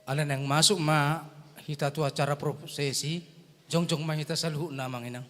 Alan yang masuk ma hita tu acara prosesi, jong ma hita saluhu na manginang.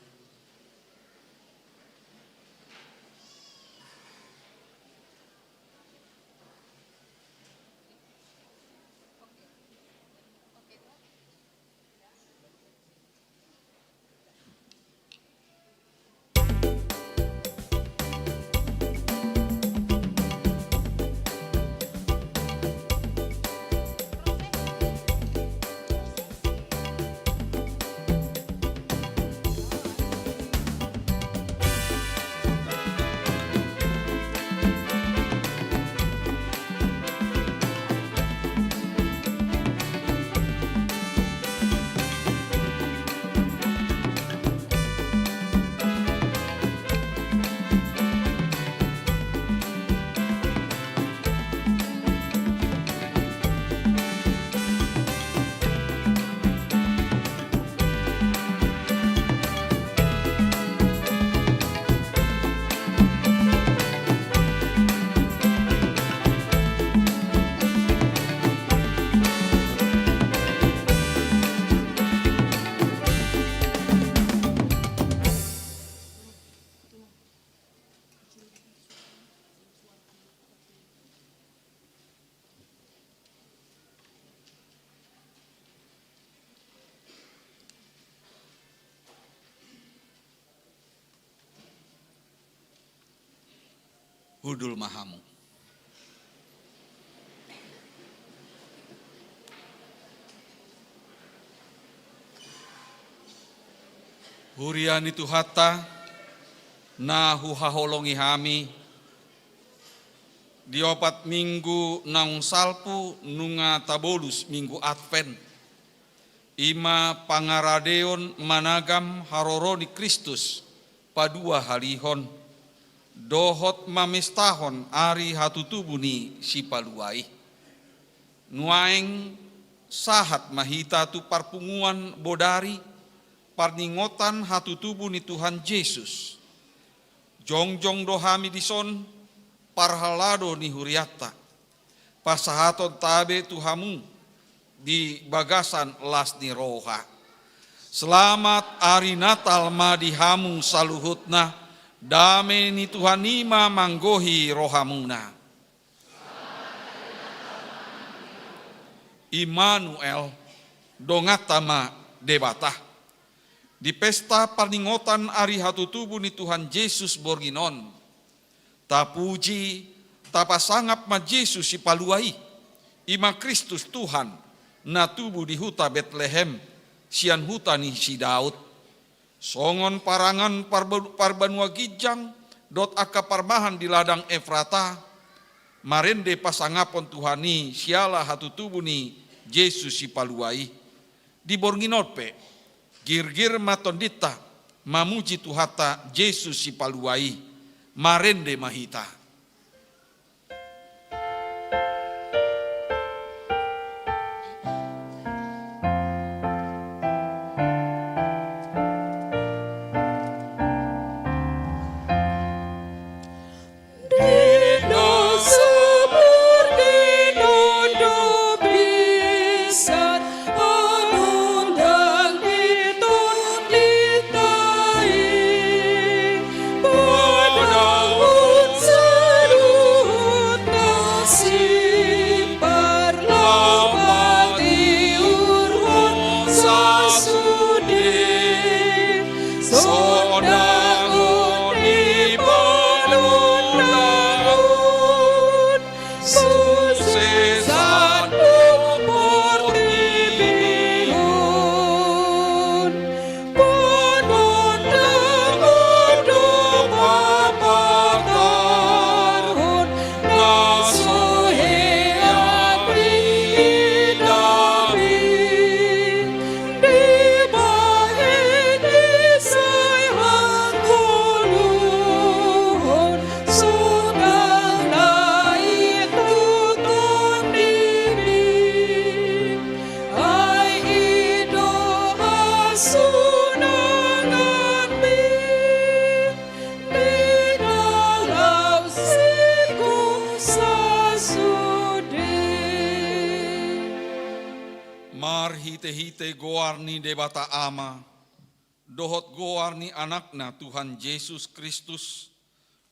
Hudul Mahamu. Huriani Tuhata na huhaholongi hami diopat minggu naung salpu nunga tabolus minggu Advent ima pangaradeon managam haroroni Kristus padua halihon dohot mamestahon ari hatutubuni si paluai. Nuaeng sahat mahita tu parpunguan bodari parningotan hatutubuni Tuhan Yesus. Jongjong dohami dison parhalado ni huriata. Pasahaton tabe Tuhamu di bagasan las ni roha. Selamat ari Natal madihamu saluhutna. Dame ni Tuhan ima manggohi rohamuna. Immanuel dongatama debata. Di pesta parningotan ari hatutubu ni Tuhan Yesus borginon. Tapuji tapasangap ma Yesus si paluai. Ima Kristus Tuhan na tubu di huta Betlehem sian huta ni si Daud. Songon parangan parbanua gijang dot aka parmahan di ladang Efrata marende pasangapon Tuhani siala hatutubuni Yesus si paluai di bornginope girgir matondita mamuji Tuhata Yesus si paluai marende mahita. Pada Mar hite-hite goarni debata ama, dohot goarni anakna Tuhan Yesus Kristus,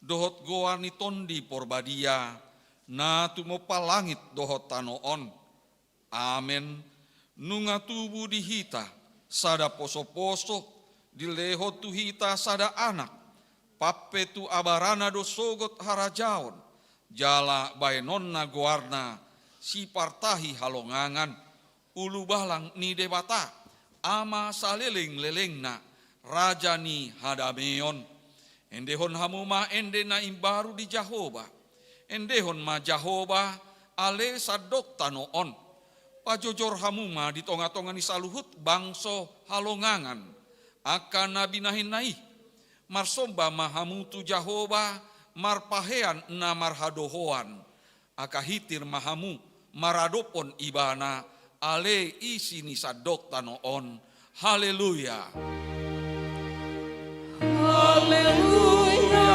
dohot goarni tondi porbadia, na tumopa langit dohot tanoon. Amen. Nunga tubuh dihita, sada poso-poso, dilehot tuhita sada anak, pappe tu abarana dosogot harajaon, jala baenonna goarna, si partahi halongangan, ulu balang ni debata, ama saleling-lelengna, raja ni hadameon. Endehon hamuma ende na imbaru di Jahoba, endehon ma Jahoba ale sadok tanoon. Pajojor hamuma di tonga-tonga ni saluhut bangso halongangan, akan nabi nahin-naih, marsomba mahamutu Jahoba, marpahean na marhadohoan, akahitir mahamu, maradopon ibana, ale isi ni sadok tanoon. Haleluya. Haleluya.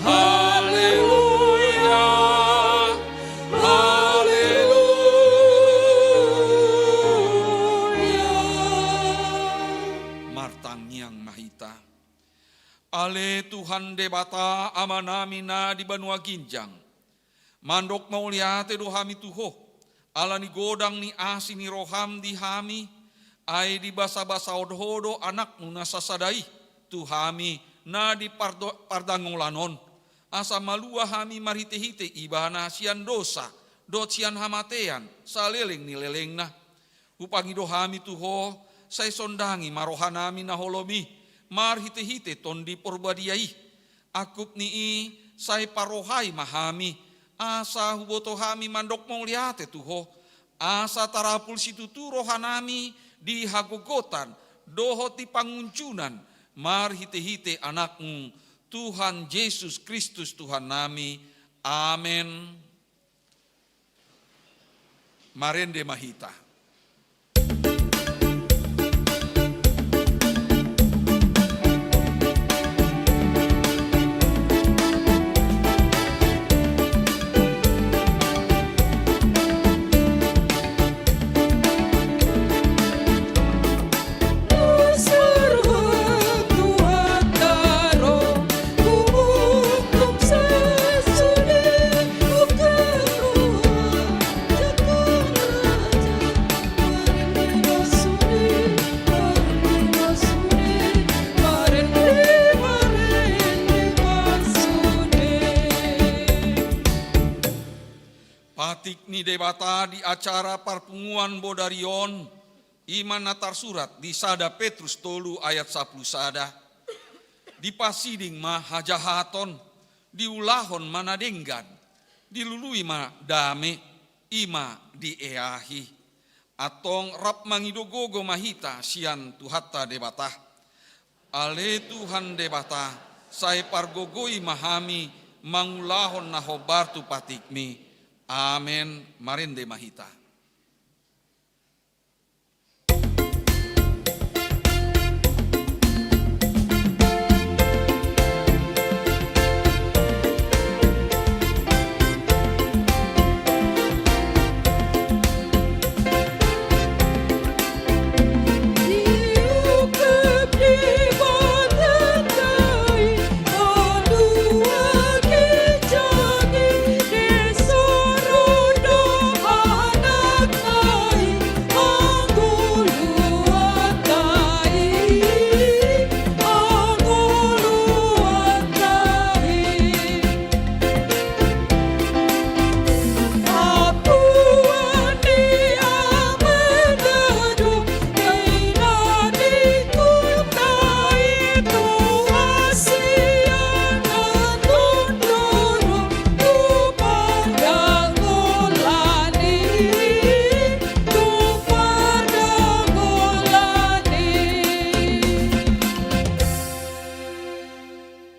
Haleluya. Haleluya. Martang yang mahita. Ale Tuhan debata amanami na di Banua Ginjang. Mandok mauliate dohami tuho. Ala ni godang ni asi ni roham di hami. Ai di basa-basa odhodo anak nuna sasadai. Tuhami na di pardangolanon. Asa malua hami marhite-hite ibana sian dosa. Dot sian hamatean saleleng ni lelengna. Upangi dohami tuho. Say sondangi marohanami na holomi. Marhite-hite tondi porbadiai. Akup ni say parohai mahami. Asa hubotohami mandok mauliate tuho. Asa tarapul situtu rohanami di hagogotan. Dohoti panguncunan. Marhite-hite anakmu Tuhan Yesus Kristus Tuhan nami. Amen. Marende mahita. Patik ni debata di acara parpunguan Bodarion, iman natar surat di sada Petrus tolu ayat 10 sada. Di pasiding ma hajahaton, di ulahon manadenggan, di lului ma dame, ima di eahi. Atong rap mangidogogo mahita sian tuhatta debata. Ale Tuhan debata, say pargogoi mahami, mangulahon nahobartu patikmi. Amen. Marende mahita.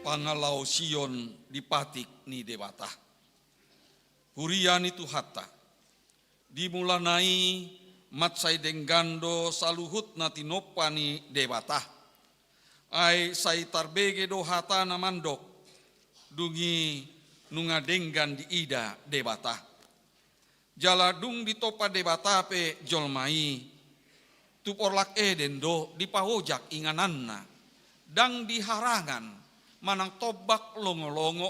Pangalau Sion dipatik ni debata. Huriani tuhata. Dimulanai matsai denggando saluhut na tinopani debata. Ai sai tarbege dohata na mandok. Dungi nunga denggan di ida debata. Jaladung di topa debata pe jolmai, tu porlak eden do di pahojak ingananna, dang di harangan manang tobak longo-longo,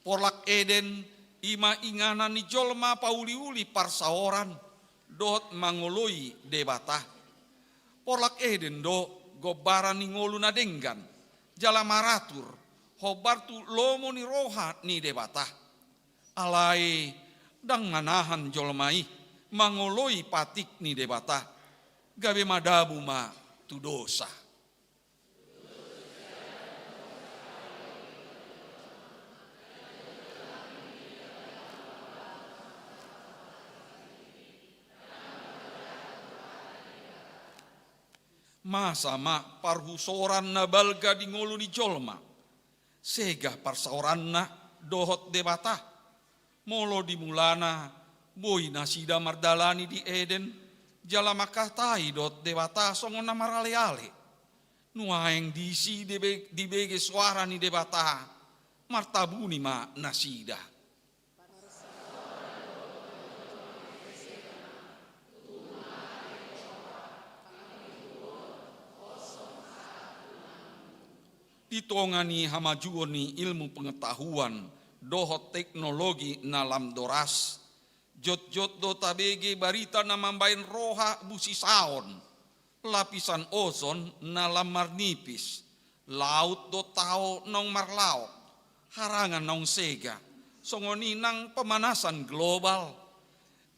porlak eden ima inganan ni jolma pauli-uli parsaoran, dot mangoloi debata. Porlak eden do gobaran ni ngolu na denggan, jala maratur, hobar tu lomo ni roha ni debata. Alai dang manahan jolmai, mangoloi patik ni debata, gabe madabu ma tu dosa. Masama parhusoran na balga di ngolu ni jolma, sega parsaoran na dohot debata, molo di mulana boy nasida mardalani di Eden, jala makatai dot debata songon na marale-ale, nuaeng disi di bege suara ni debata, martabuni ma nasida. Ditongani hamajuon ni ilmu pengetahuan dohot teknologi nalam doras, jot-jot do tabege barita na mambain roha busi saon, lapisan ozon nalam marnipis, laut do tao nong marlaok, harangan nong sega, songoninang pemanasan global,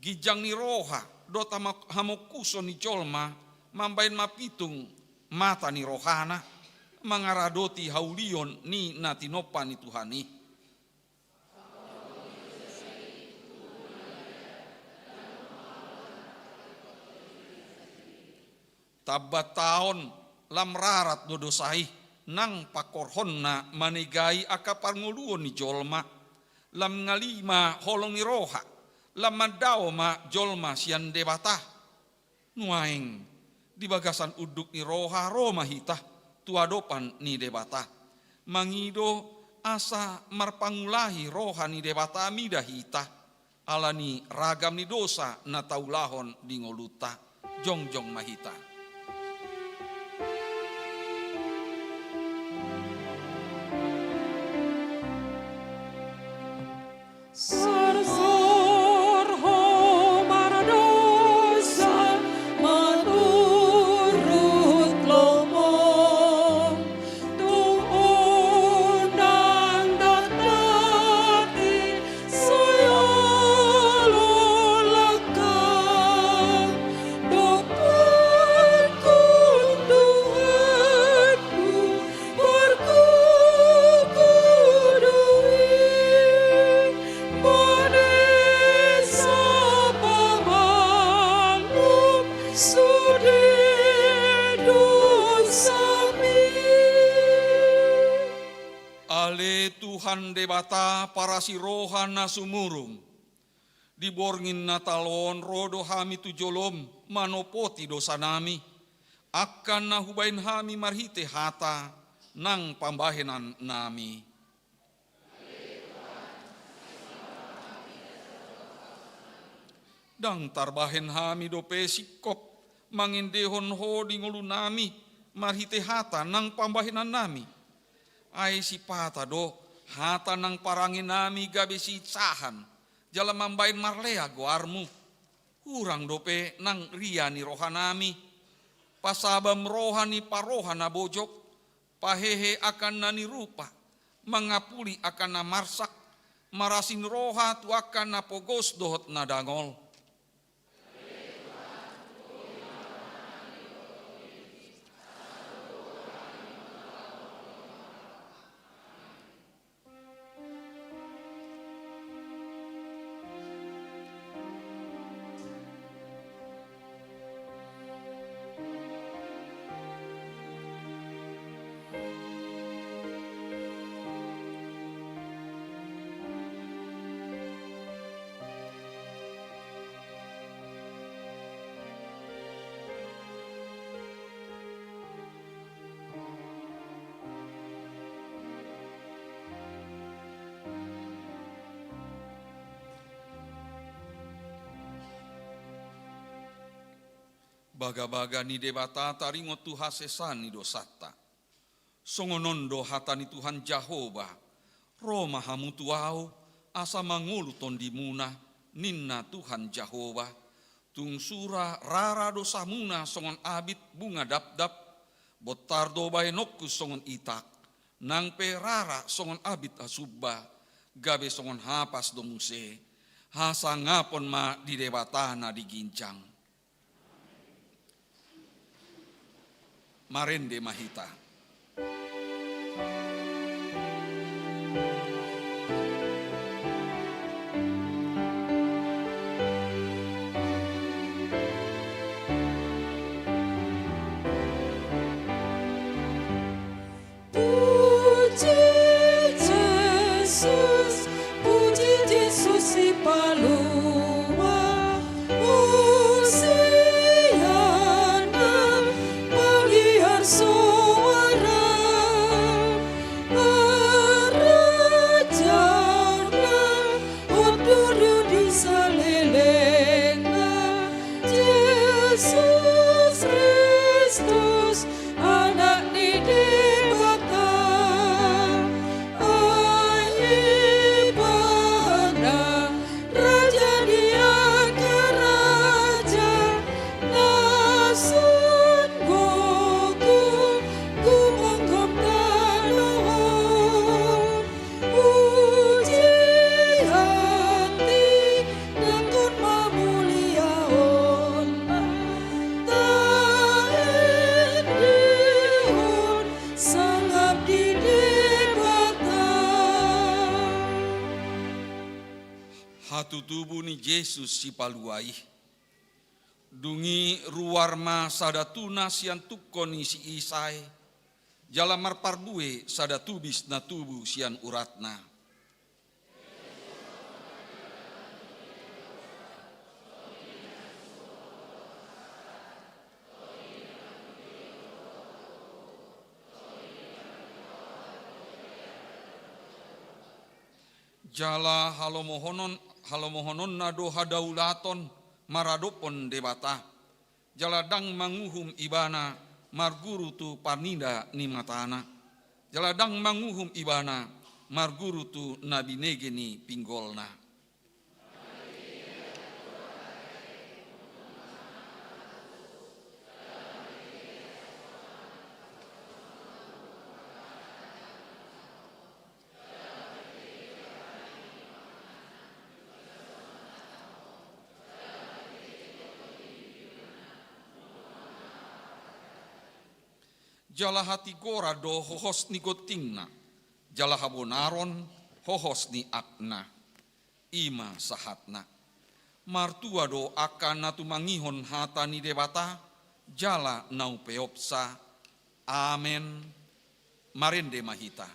gijang ni roha do hamokuson ni jolma, mambain mapitung mata ni rohana, mangaradoti haulion ni natinopa ni Tuhani. Tabat taon lam rarat dodosai nang pakorhon na manigai akapar nguluon ni jolma, lam ngalima holong ni roha, lam mandao ma jolma sian debata, nuaeng di bagasan uduk ni roha roma hitah, tuadopan ni debata, mangido asa marpangulahi roha ni debata midahita, alani ragam ni dosa na taulahon di ngoluta, jongjong mahita. Sarsor ho maradosa menurut lomo, tuundang dan tati sayolo lekang, dokterku Tuhanku berkukudui. Ale Tuhan debata para si rohan na sumurung, diborngin na talon rodo hami tujolom manopoti dosa nami, akan na hubain hami marhite hata nang pambahenan nami. Dang tarbahen hami dope sikop mangindehon ho di ngulu nami marhite hata nang pambahenan nami. Ai si pata do hata nang parangin nami gabe si sahan jalan mambain marlea goarmu. Kurang dope nang ria ni rohanami, pasabam rohani parohana bojok, pahehe akan nani rupa, mangapuli akan na marsak, marasin roha tu akan na pogos dohot na dangol. Baga-baga ni debata taringo Tuhan sesani dosata. Songonondo hatani Tuhan Jehovah. Roma hamutuau asa mangulu tondimuna ninna Tuhan Jehovah. Tungsura rara dosamuna songon abit bunga dap-dap. Botardo baenoku songon itak. Nang perara songon abit asubba. Gabe songon hapas domuse. Hasa ngapon ma di debatana digincang. Marende mahita. Puji Yesus si palua usiana pagiar suara arajana uturu di salelenga Yesus Kristus anak didebata ayibana raja dia ke raja nasun goku gumangkom daluhur puji hati nangkun mamuliaon tahen dihun sanggap didebata. Hatu tubuh ni Yesus si paluai. Dungi ruarma sadatuna sian tukoni si isai. Jalamar parbue sadatubis na tubuh sian uratna. Jala halomohonon na doha daulaton maradopon debata. Jaladang manguhum ibana marguru tu paninda ni matana. Jaladang manguhum ibana marguru tu nabinege ni pinggolna. Jala hati gora do hohos ni gotingna. Jala habonaron hohos ni akna. Ima sahatna. Martua do akan natu mangihon hata ni debata. Jala nau peopsa. Amen. Marende mahita.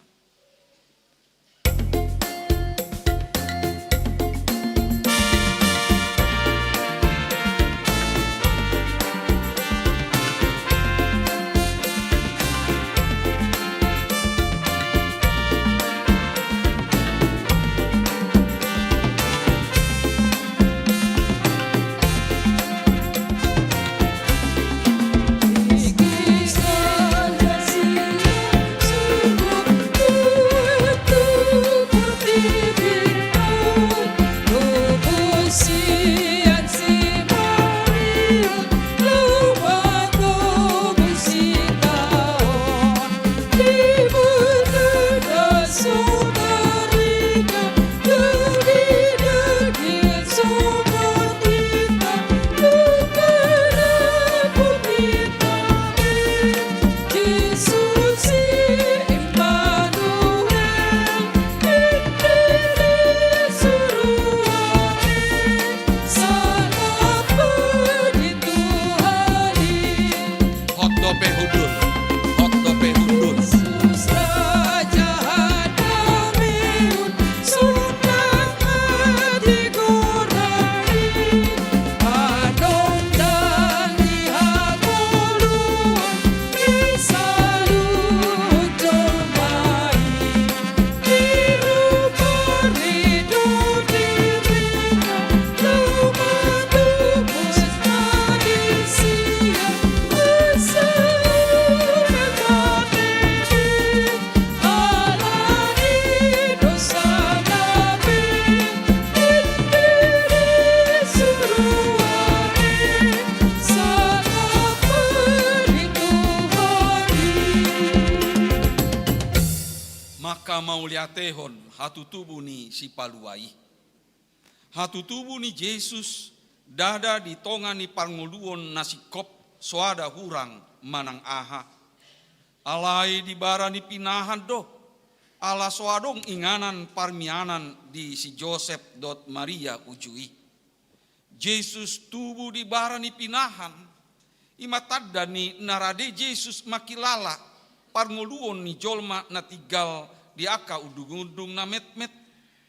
Kisah dan sungguh maka mau liatehon hatutubu ni si paluai. Hatutubu ni Yesus dada di tonga ni parngoluon nasi kop soada hurang manang aha. Alai di bara ni pinahan do. Ala soadong inganan parmianan di si Joseph dot Maria ujui. Yesus tubu di bara ni pinahan. Imatadda ni narade Yesus makilala parngoluon ni jolma na tigal di aka udung-udung na met-met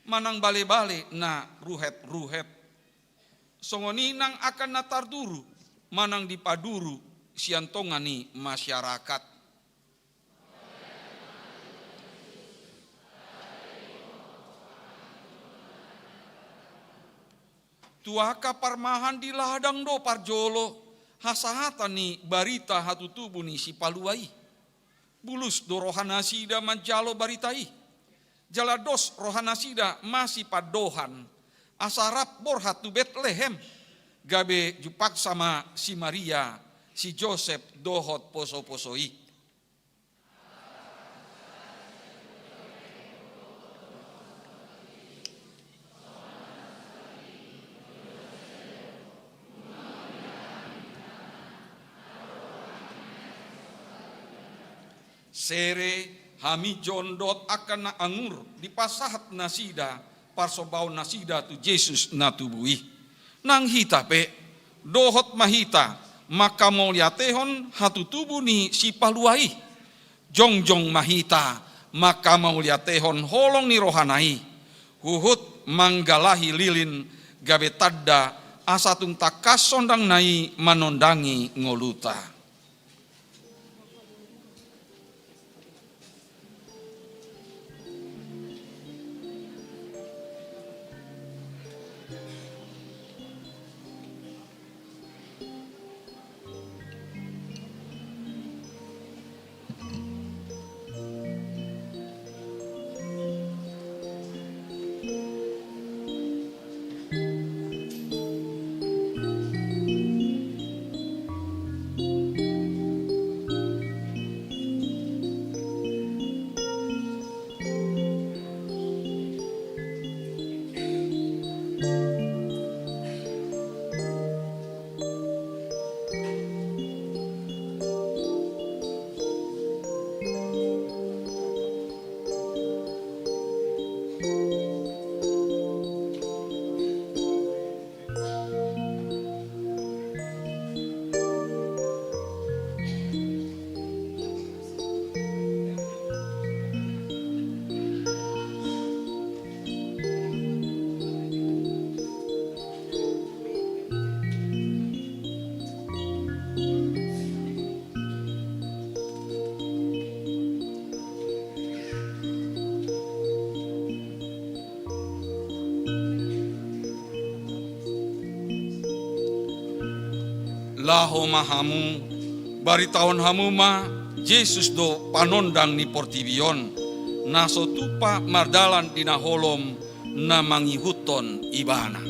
manang bale-bale na ruhet-ruhet. Songoni nang akan natarduru manang dipaduru siantongani masyarakat. Tuaka parmahan di ladang do parjolo hasahata ni barita hatutubu ni si paluai. Bulus do rohanasida manjalo baritai. Jalados rohanasida masih padohan. Asarap borhatu Betlehem. Gabe jupak sama si Maria, si Joseph dohot poso-posoi. Sere hami jondot akan na angur di pasahat nasida parsobau nasida tu Yesus natubui nang hita pe dohot mahita maka mau liatehon hatutubu ni si paluai jongjong mahita maka mau liatehon holong ni rohanai huhut manggalahi lilin gabe tadda asatung takas sondang nai manondangi ngoluta. Laho mahamu bari tahun hamu ma Yesus do panondang ni portibion naso tupa mardalan dina holom na mangihuton ibana.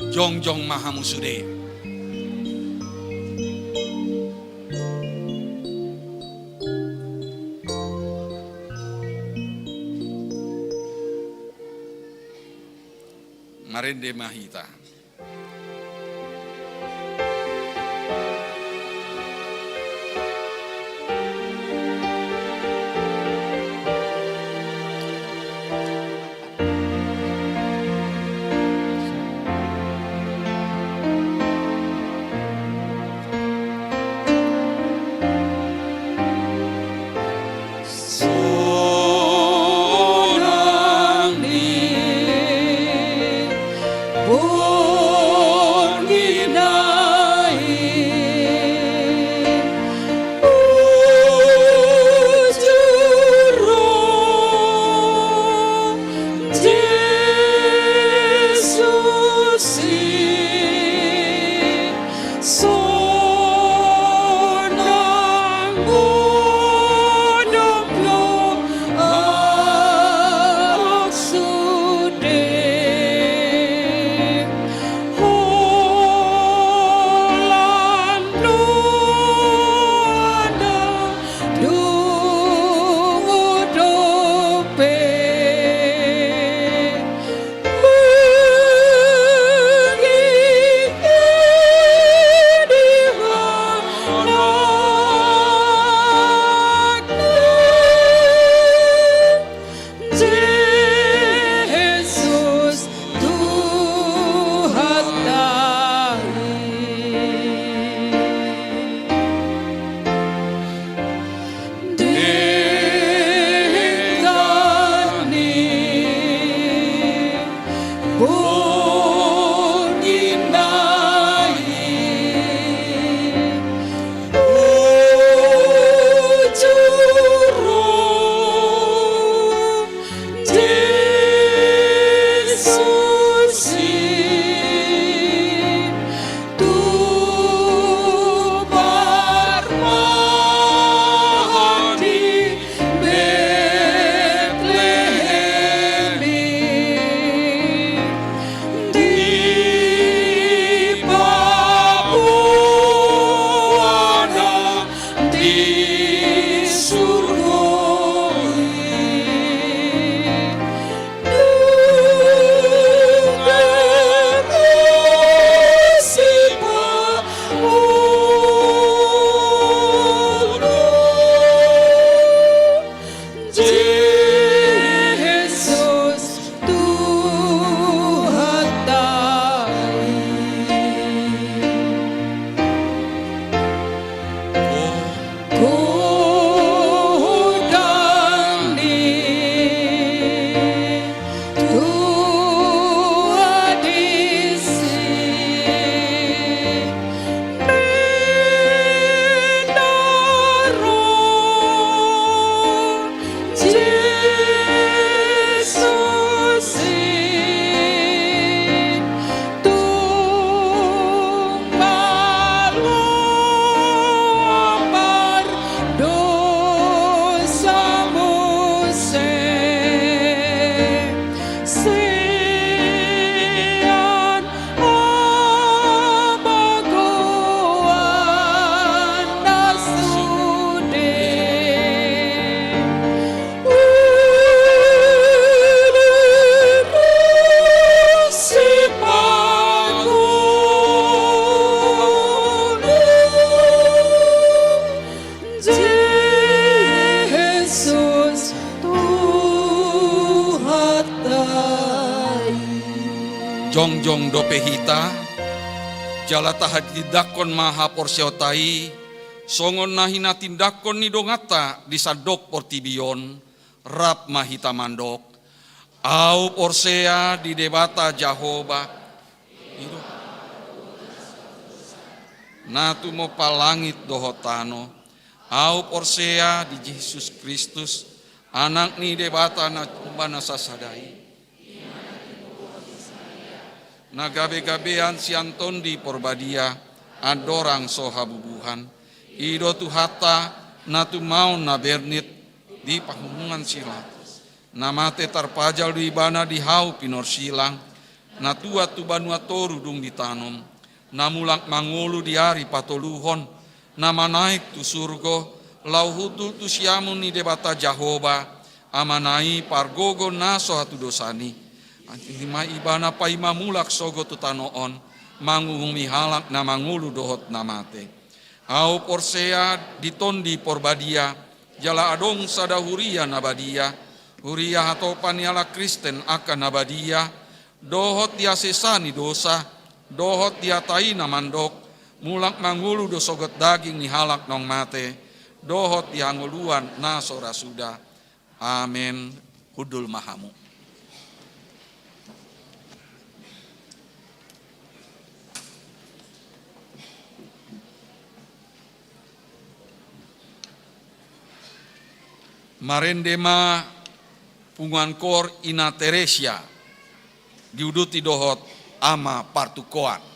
Jongjong Mahamusude. Marende Mahita. Jongjong dopehita, jalata hadidakon maha porseotai, songon nahina tindakon nidongata disadok portibion, rap mahita mandok, au porsea di debata Jahoba, natu mo palangit dohotano, au porsea di Yesus Kristus, anak ni debata na kumbana sasadai. Nagabe-gabean sianton di porbadia, adorang sohabubuhan, ido tu hata natu mau na bernit di pahungan silat. Namate tarpajal di bana di hau pinor silang, na tua tu banua toru dung ditanom, na mulak mangulu diari patoluhon, na manaik tu surgo, lau hutul tu siamun ni debata Jahoba, amanai pargogo naso hatu dosani, antima ibana paima mulak sogo tu tanoon, manguhumi halak na mangulu dohot namate. Au porsea ditondi porbadia, jala adong sada huria nabadia, huria hatopan yala Kristen akan nabadia, dohot dia sesani dosa, dohot dia taina mandok, mulak mangulu dosogot daging ni halak nong mate, dohot dia nguluan nasora sudah. Amin. Hudul mahamu. Marendema pungan kor ina Teresia diuduti dohot ama partukoan.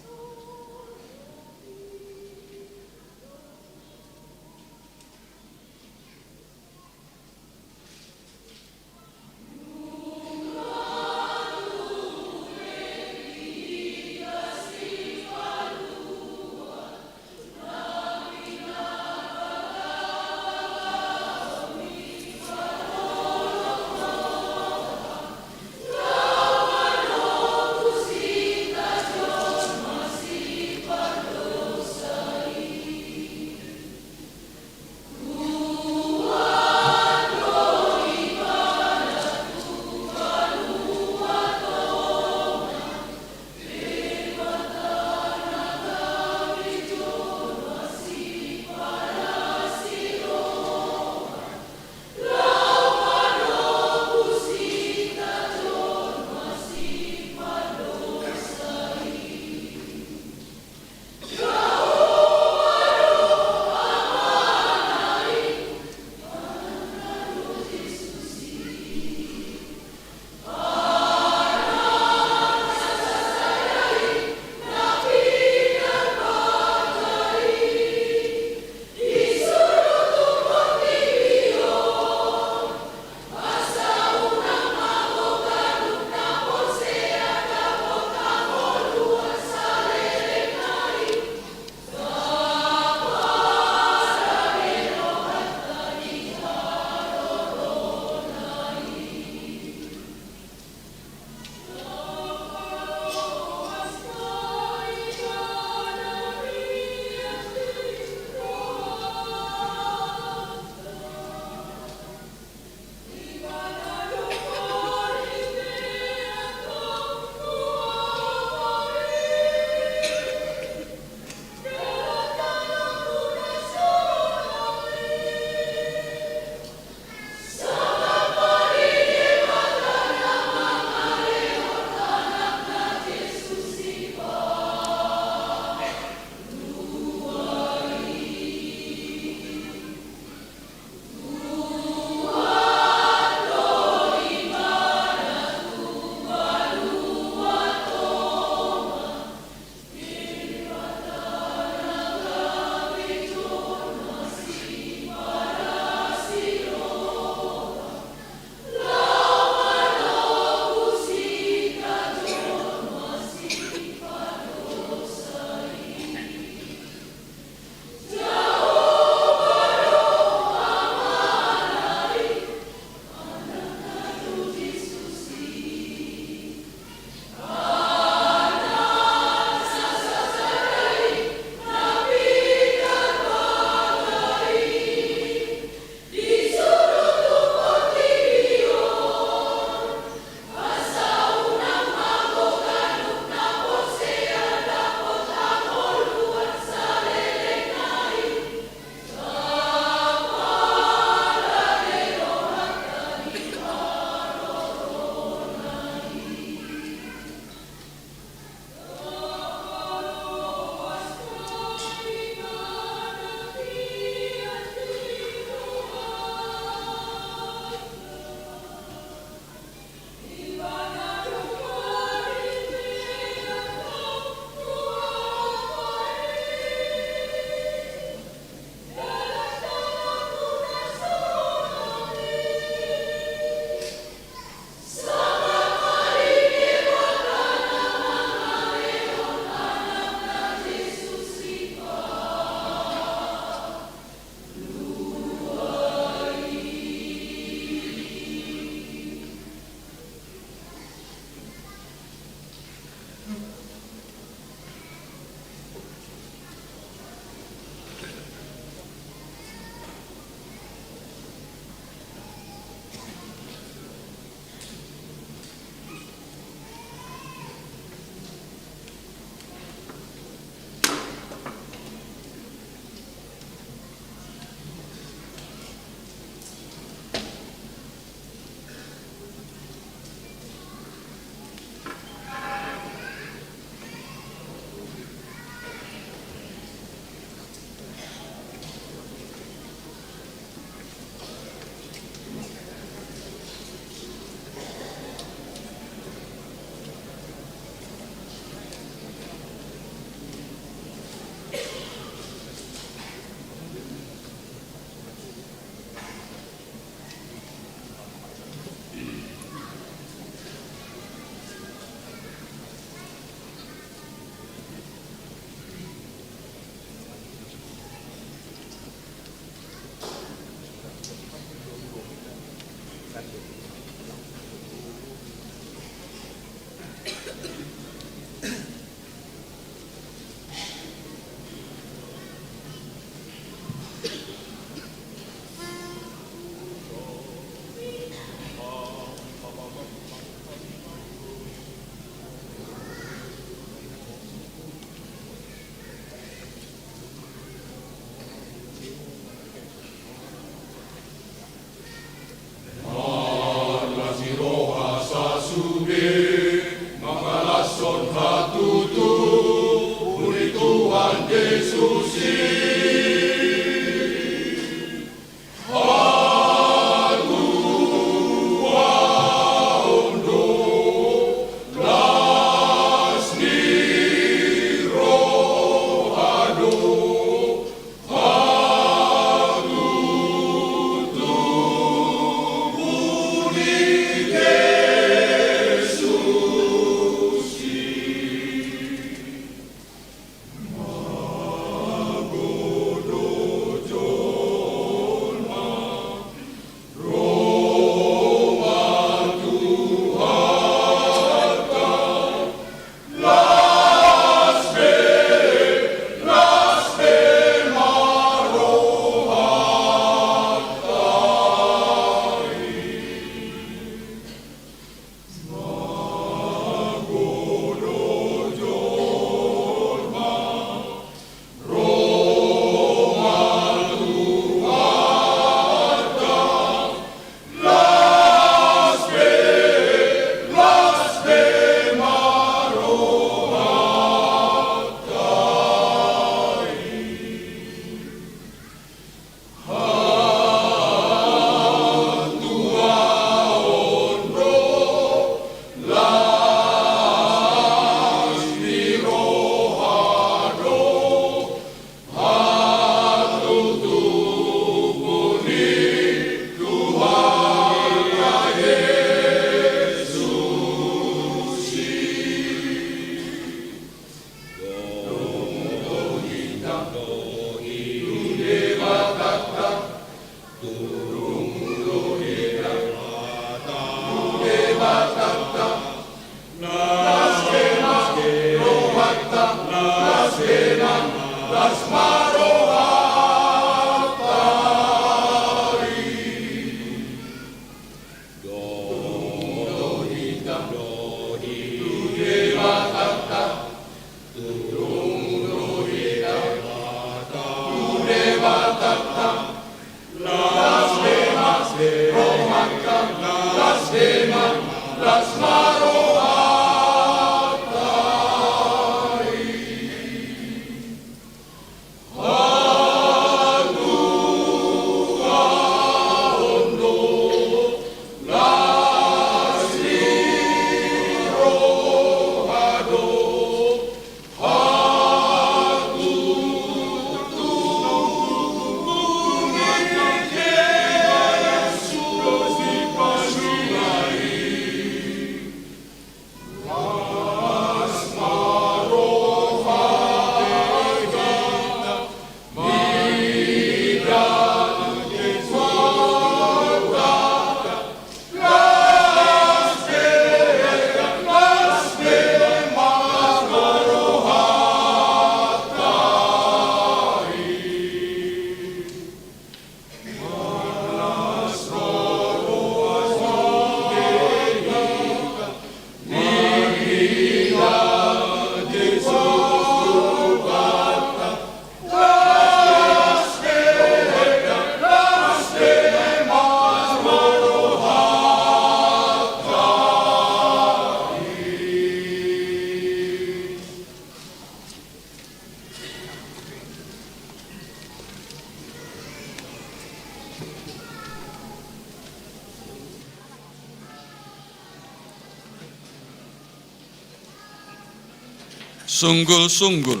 Sunggul-sunggul.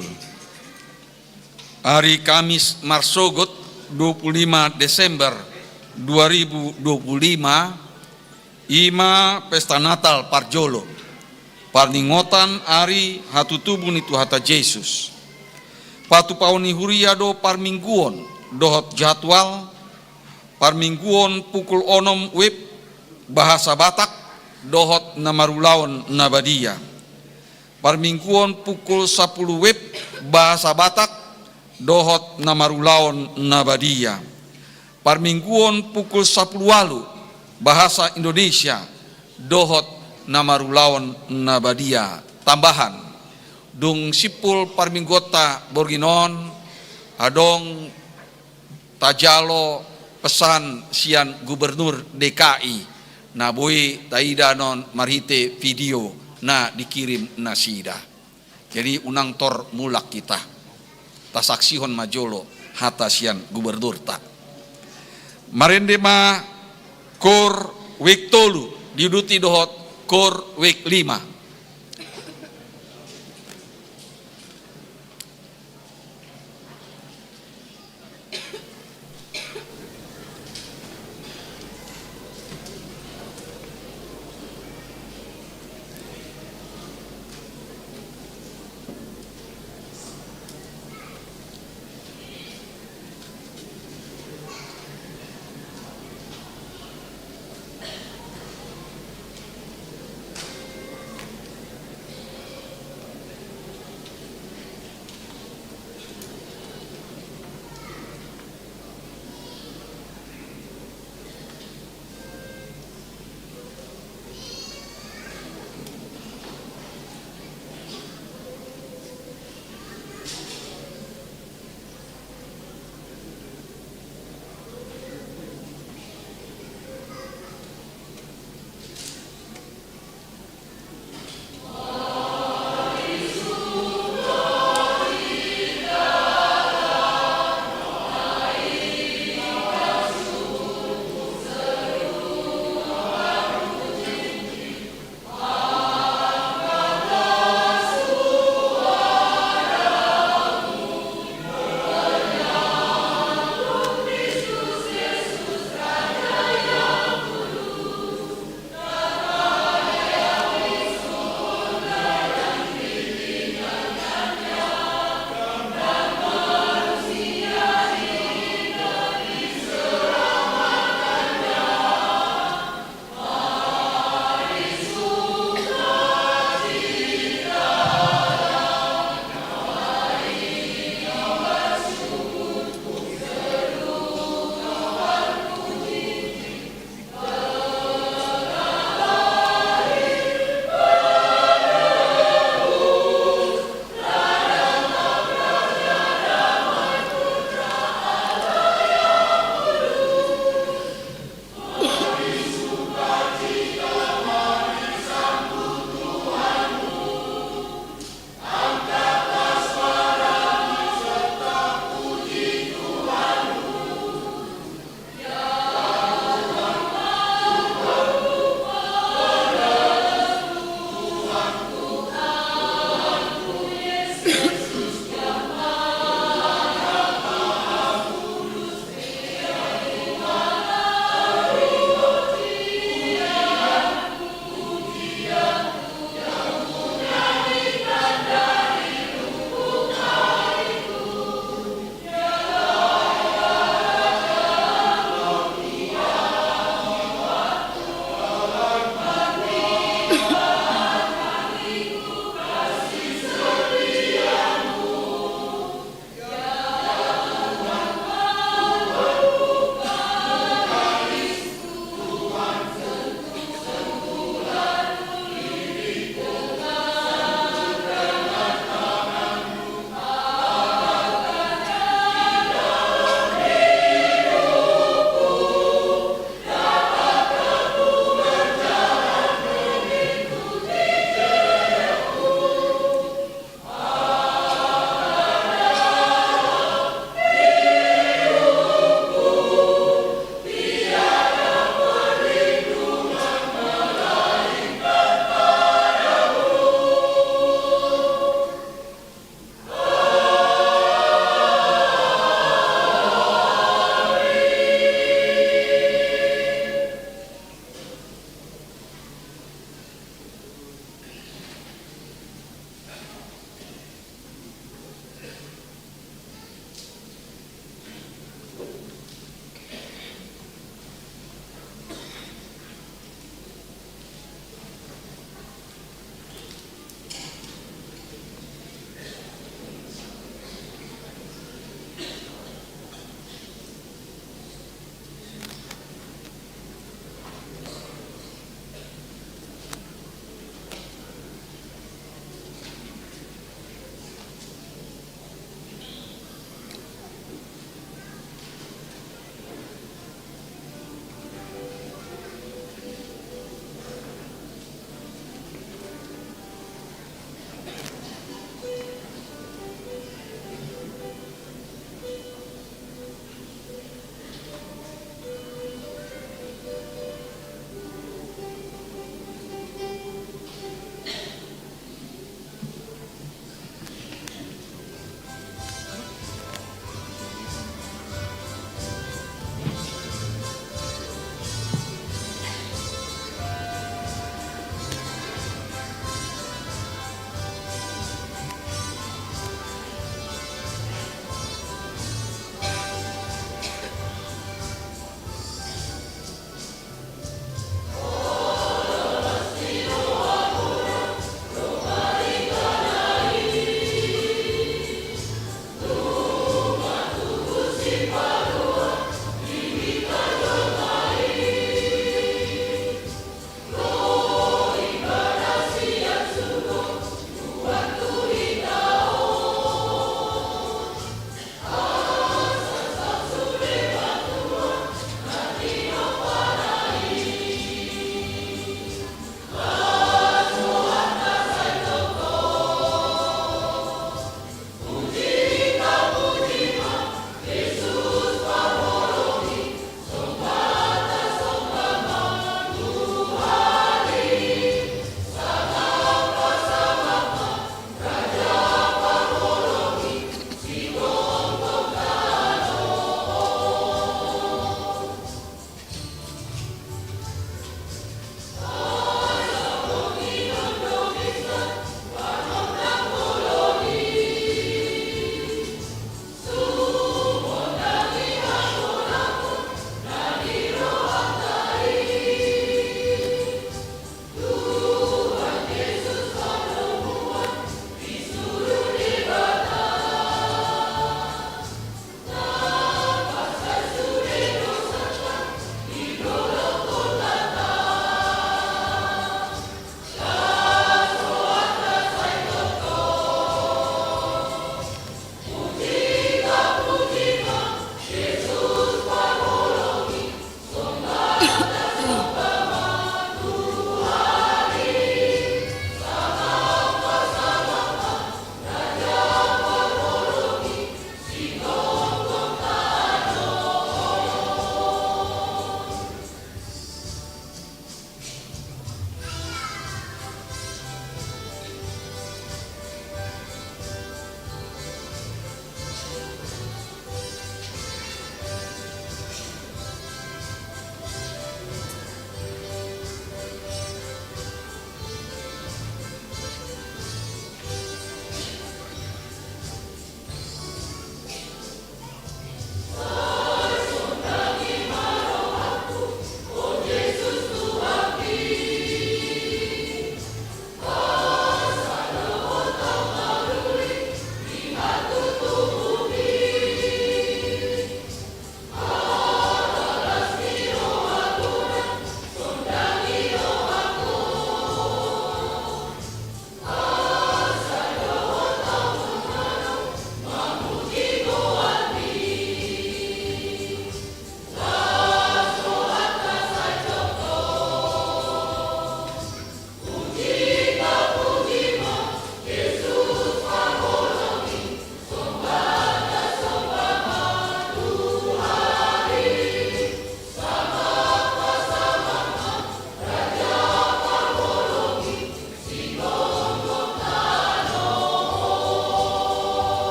Hari Kamis Marsogot 25 Desember 2025 Ima Pesta Natal Parjolo. Parningotan Ari Hatutubu ni Tuhata Yesus. Patu pauni huriado parmingguon dohot jadwal parmingguon pukul onom web bahasa Batak dohot namarulaon nabadia. Parmingguon pukul 10 web bahasa Batak dohot namarulaon nabadia. Parmingguon pukul 10 walu bahasa Indonesia dohot namarulaon nabadia. Tambahan dung sipul parminggota Borginon adong tajalo pesan sian Gubernur DKI nabui taida non marhite video na dikirim nasida. Jadi unang tor mulak kita tasaksihon majolo hata sian Gubernur ta marendema kor wek tolu diuduti dohot kor wek 5.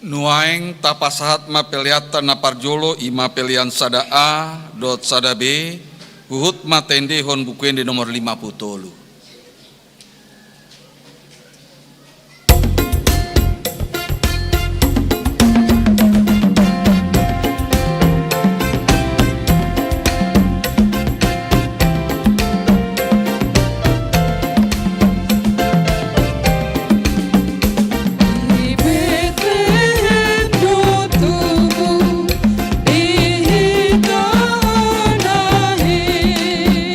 Nuaeng tapasahat mapeliata naparjolo ima pelian sada A dot sada B huhut matende hon bukuende nomor 50. Di Bethlehem tumbuh di tanah hidup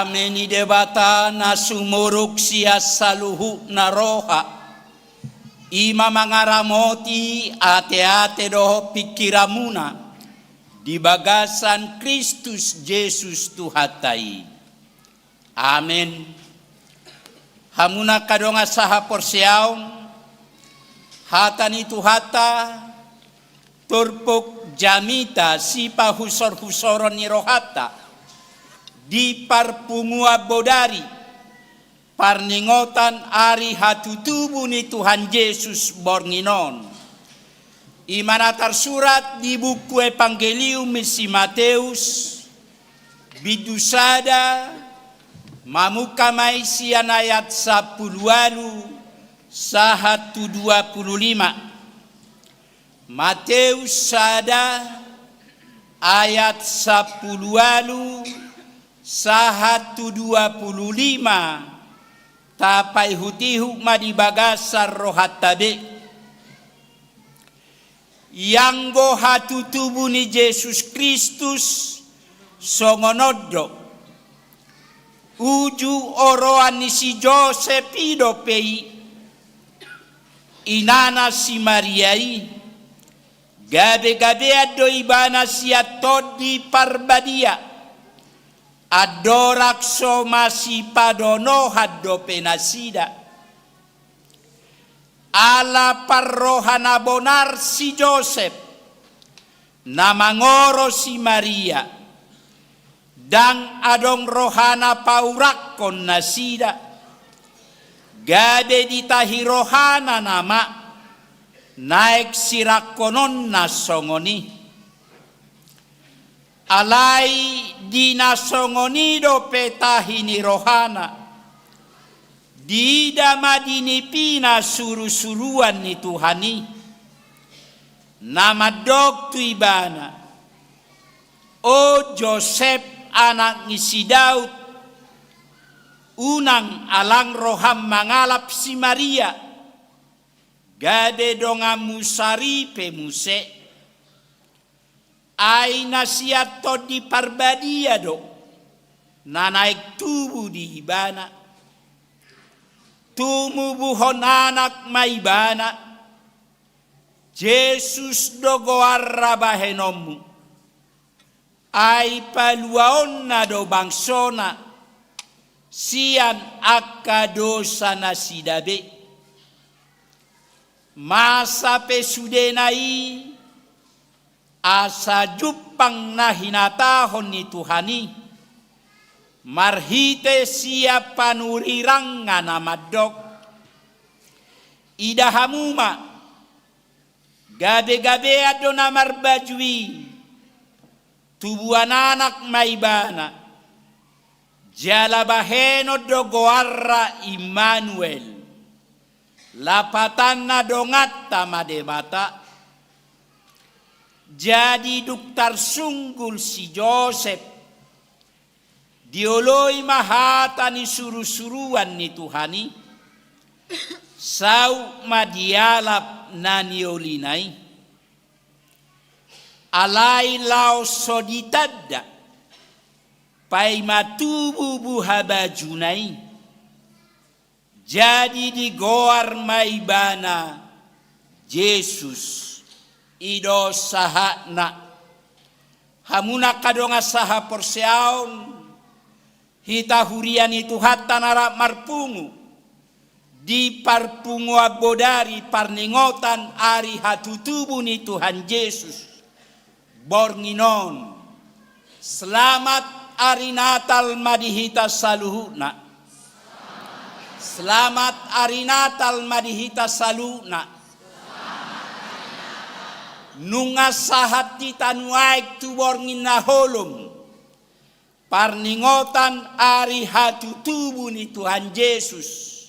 Ame ni debata na sumurug siya sa luhu na roha. Ima mangaramoti ate-ate doho pikiramuna. Di bagasan Kristus Jesus Tuhatai. Amen. Hamuna kadonga saha porsiaong. Hata ni Tuhata. Turpuk jamita sipa husor-husoron ni rohata. Di parpungua bodari, parningotan ari hatutubu ni Tuhan Yesus bornginon. Imana tersurat di buku Evangelium si Mateus, bidusada, mamuka maisian ayat 10 sahatu 25. Mateus sada ayat 10 sahatu 25 tapai hutihu madibagasar rohatabe yang go hatu tubuh ni Yesus Kristus songonodo uju oroan ni si Joseph idopei inana si Mariai gabe-gabe ado ibana siya todi parbadia adorak somasi padono haddo penasida ala parrohana bonar si Joseph namangoro si Maria dang adong rohana paurakon nasida gade ditahi rohana nama naik sirakonon nasongoni alai dinasongonido petahini rohana didama dinipina suru-suruan ni Tuhani nama dok tu ibana o Joseph anak ni si Daud unang alang roham mangalap si Maria gade donga musari pemuse ay nasiat to di parbadia do na naik tubuh di ibana tumubuhon anak maibana Jesus do goarra bahenomu ay paluaon na do bangsona sian akadosa na sidabe masa pesudenai asa jupang na hinatahon ni Tuhani marhite siya panurirangan na madok idahamuma gabe-gabe ado na marbajwi tubuan anak maibana jalabaheno do goarra Immanuel lapatan na dongat tamadebata jadi duktar sunggul si Joseph dioloi mahata ni suru-suruan ni Tuhani sau madialap na niolinai alai lao soditadda pai matubu buhabajunai jadi digoar maibana Yesus ido sahana hamuna kadonga saha porseaon hita hurian itu hatta nara marpungu di parpungu abodari parningotan ari hatutubu ni Tuhan Yesus bornginon selamat ari Natal madihita saluhuna selamat ari Natal madihita saluhuna nunga sahat di tanuaik tu borngin naholom parningotan ari hatu tubuh ni Tuhan Yesus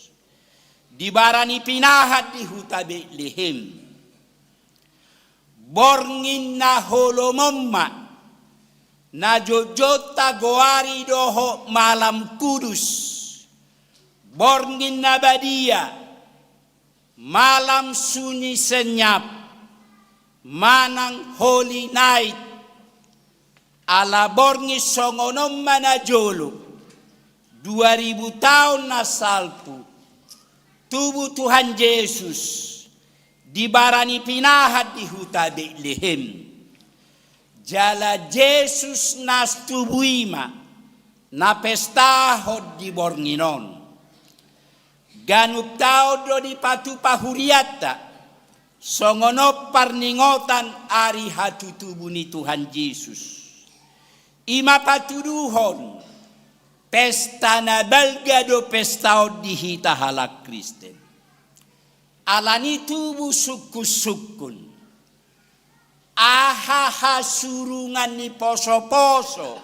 di barani pinahat di huta Betlehem borngin naholomomma na jojota goari doho malam kudus borngin nabadia malam sunyi senyap manang holy night ala borngi songonom manajolo 2000 tahun na salpu, tubuh Tuhan Yesus dibarani pinahad di huta Betlehem. Jala Yesus nas tubuh ima na pestahod di Bornginon. Ganup tao do di patu pahuriata, songono parningotan ari hatu tubuh ni Tuhan Yesus. Ima patuduhon, pesta na balgado pesta di hita halak Kristen. Alani tubuh suku-sukun. Ahaha surungan ni poso-poso.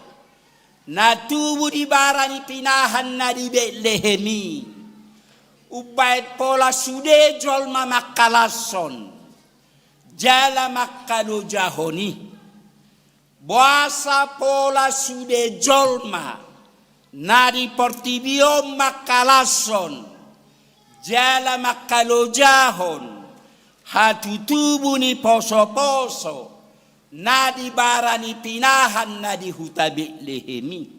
Na tubuh di barani pinahan na di Betlehemi. Ubait pola sude jolma makalason. Jala makalo jahoni. Buasa pola sude jolma. Nari portibio makalason. Jala makalo jahon. Hatu tubuh ni poso-poso. Nadi barani pinahan nadi huta Betlehemi.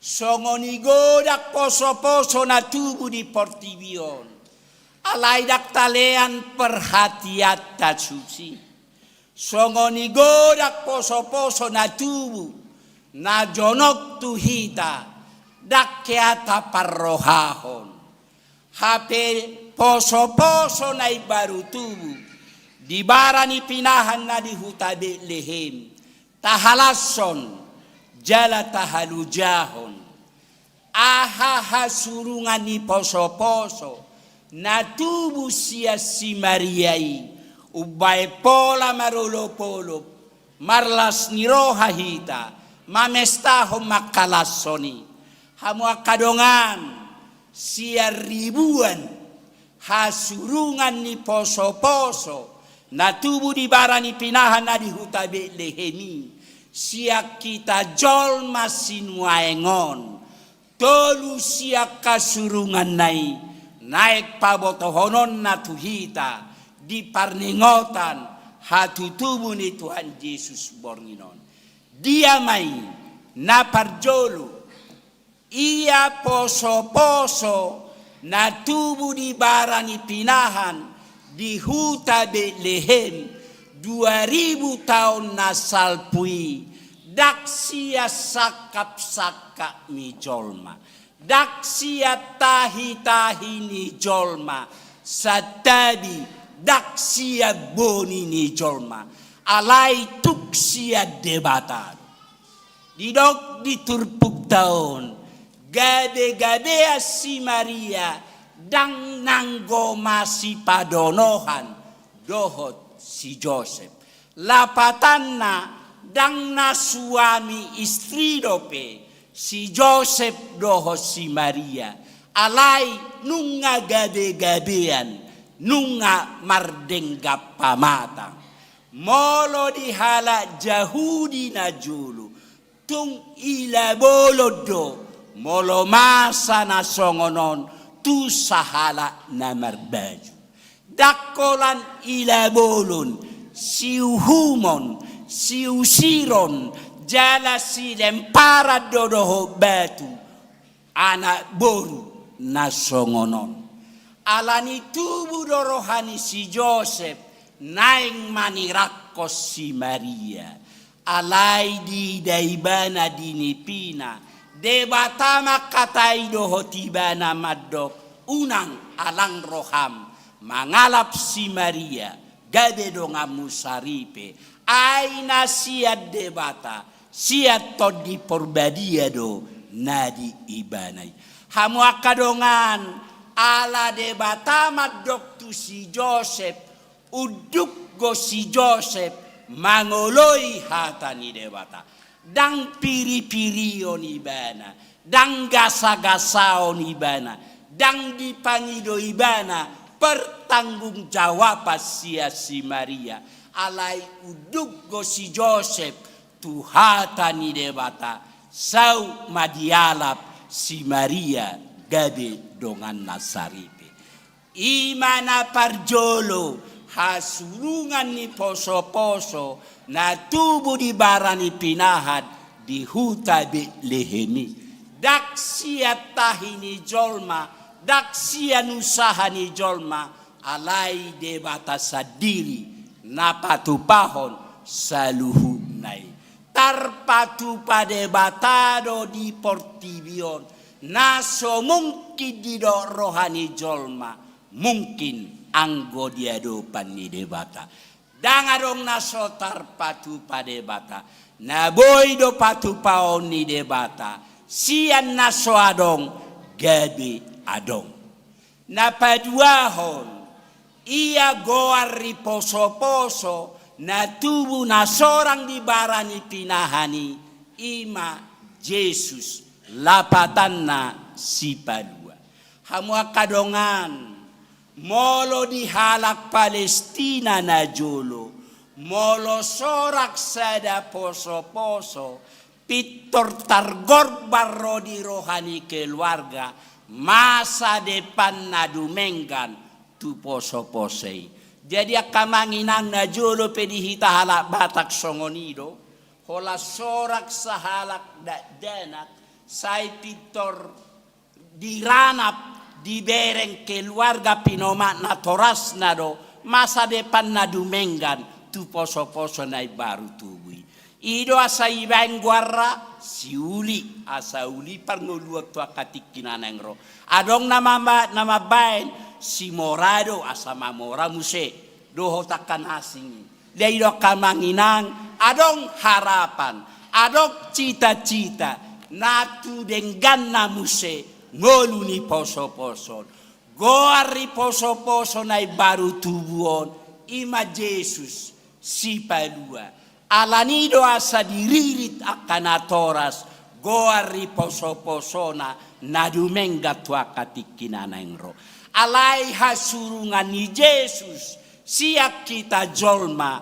Songoni godak poso-poso na tubuh di portibion. Alai dak talean perhatiat tak suci. Songoni godak poso-poso na tubuh. Na jonok tuhita. Dak keata parrohahon. Hape poso-poso na ibaru tubuh. Di barani pinahan na di huta Betlehem. Tahalason. Jala tahalujahon. Ahaha surungan ni poso-poso. Na tubuh sia si Mariai. Ubay pola marolo-polo. Marlas ni roha hita. Mamestaho makalasoni. Hamu akadongan. Sia ribuan. Hasurungan ni poso-poso. Na tubuh di barani pinahan na di huta Betlehemi. Siak kita jol masinuaengon. Tolu siak kasurungan nai. Naik pabotohonon na tuhita. Di parningotan. Hatu tubuh ni Tuhan Yesus Bornginon. Dia mai. Na parjolo. Ia poso-poso. Na tubuh di barani pinahan. Di huta Betlehem. 2000 tahun na salpui. Dak sia sakap-sakap mi jolma. Dak sia tahi-tahi ni jolma. Satabi dak sia boni ni jolma. Alai tuk sia debatan. Didok diturpuk tahun. Gade-gadea si Maria. Dang nanggo masih padonohan. Dohot si Joseph. Lapatanna dang na suami istri dope si Joseph doho si Maria. Alai nunga gade-gadean, nunga mardengga pamatang. Molo dihala Jahudi na julu. Tung ila bolodo molo masa na songonon tu sahala na marbaju. Dakolan ila bolon, siuhumon, siusiron, jala si lempara dodoho batu, anak boru nasongonon. Alani tubuh dorohani si Joseph, naing manirakos si Maria. Alai di daibana dinipina, debatama katai doho tibana madok, unang alang roham. Mangalap si Maria, gade donga musaripe, aina siat debata, siat todi porbadia do, nadi ibanai. Hamu akadongan, ala debata madok tu si Joseph, uduk go si Joseph, mangoloi hatani debata. Dang piri-pirio ni bana, dang gasa-gasao ni bana, dang dipangido ibana, pertanggung jawab sia si Maria. Alai uduk go si Joseph tuhata ni debata. Sau madialap si Maria gade dongan nasaripe. Imana parjolo hasurungan ni poso-poso na tubuh di barani pinahad di huta Betlehemi. dak sia tahini jolma, dak sia nusaha ni jolma, alai debata sadiri napatupahon saluhu nai. Tarpatu pada batado di portibion, naso mungkin di do rohani jolma, mungkin anggo dia dopan ni debata. Dangadong naso tarpatu pada bata, naboy do patu paon ni debata, sian naso adong, gabi adong. Napaduahon, ia goari poso-poso, na tubuh na sorang di barani pinahani, ima Yesus lapatan na si padua. Hamua kadongan, molo di halak Palestina na jolo, molo sorak sada poso-poso, pitor targor barro di rohani keluarga, masa depan na dumenggan tu poso-posei. Jadi akamanginang na jolo pedihita halak batak songonido, hola sorak sahalak danak, say pitor diranap di bereng keluarga pinomat na toras na do, masa depan na dumenggan tu poso-poso na baru tubui. Ido asa ibang guarra si uli asa uli parnguluat tu akatik kinanengro. Adong nama bain si morado asa mamora muse doho takkan asing. Dia ido kamanginang adong harapan, adong cita-cita natu denggan na muse ngolu ni poso-poso. Goari poso-poso nai baru tubuon ima Yesus si palua. Alanido asa diririt akan atoras goari poso-posona nadumenga tua katikina nengro. Alai hasurungan ni Yesus siap kita jolma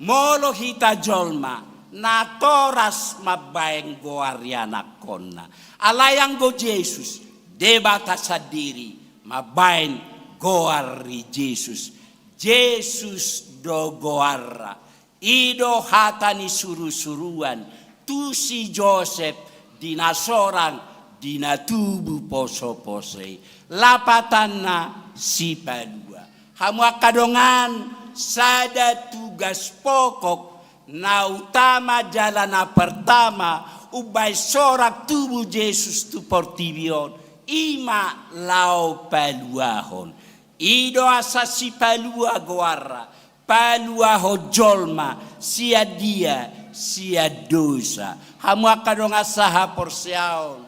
molo hita jolma na toras mabaeng goari anak konna. Alayang go Yesus debata sadiri mabaeng goari Yesus. Yesus do goarra. Ido hatani suru-suruan tu si Joseph dina sorang dina tubuh poso-posei lapatanna si padua. Hamua kadongan sada tugas pokok na utama jalana pertama ubay sorak tubuh Yesus tu portibion ima lau paluahon. Ido asa si palua goarra palua hojolma sia dia sia dosa. Hamua kadong asaha porsiaon